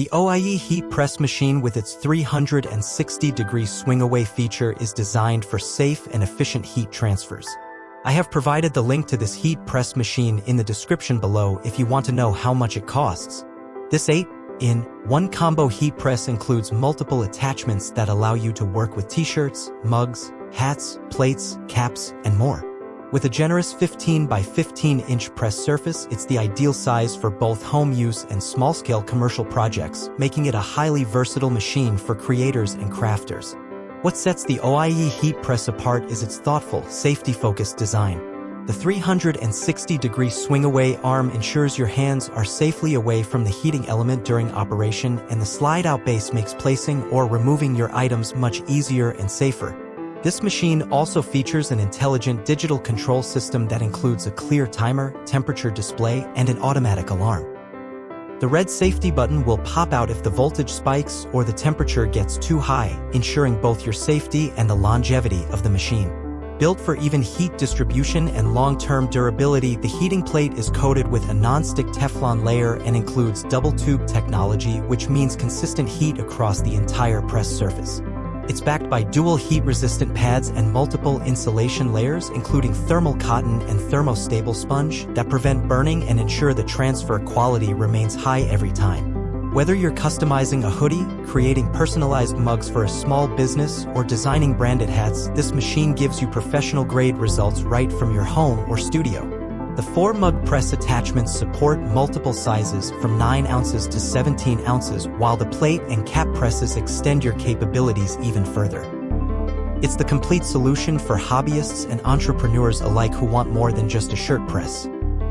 The OIIE Heat Press Machine with its 360-degree swing-away feature is designed for safe and efficient heat transfers. I have provided the link to this heat press machine in the description below if you want to know how much it costs. This 8-in-1 combo heat press includes multiple attachments that allow you to work with t-shirts, mugs, hats, plates, caps, and more. With a generous 15 by 15-inch press surface, it's the ideal size for both home use and small-scale commercial projects, making it a highly versatile machine for creators and crafters. What sets the OIIE Heat Press apart is its thoughtful, safety-focused design. The 360-degree swing-away arm ensures your hands are safely away from the heating element during operation, and the slide-out base makes placing or removing your items much easier and safer. This machine also features an intelligent digital control system that includes a clear timer, temperature display, and an automatic alarm. The red safety button will pop out if the voltage spikes or the temperature gets too high, ensuring both your safety and the longevity of the machine. Built for even heat distribution and long-term durability, the heating plate is coated with a non-stick Teflon layer and includes double-tube technology, which means consistent heat across the entire press surface. It's backed by dual heat-resistant pads and multiple insulation layers, including thermal cotton and thermostable sponge, that prevent burning and ensure the transfer quality remains high every time. Whether you're customizing a hoodie, creating personalized mugs for a small business, or designing branded hats, this machine gives you professional-grade results right from your home or studio. The 4 mug press attachments support multiple sizes from 9 ounces to 17 ounces, while the plate and cap presses extend your capabilities even further. It's the complete solution for hobbyists and entrepreneurs alike who want more than just a shirt press.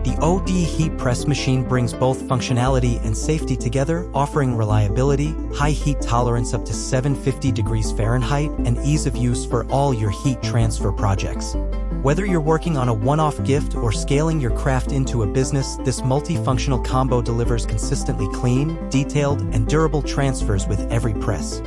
The OIIE Heat Press Machine brings both functionality and safety together, offering reliability, high heat tolerance up to 750 degrees Fahrenheit, and ease of use for all your heat transfer projects. Whether you're working on a one-off gift or scaling your craft into a business, this multifunctional combo delivers consistently clean, detailed, and durable transfers with every press.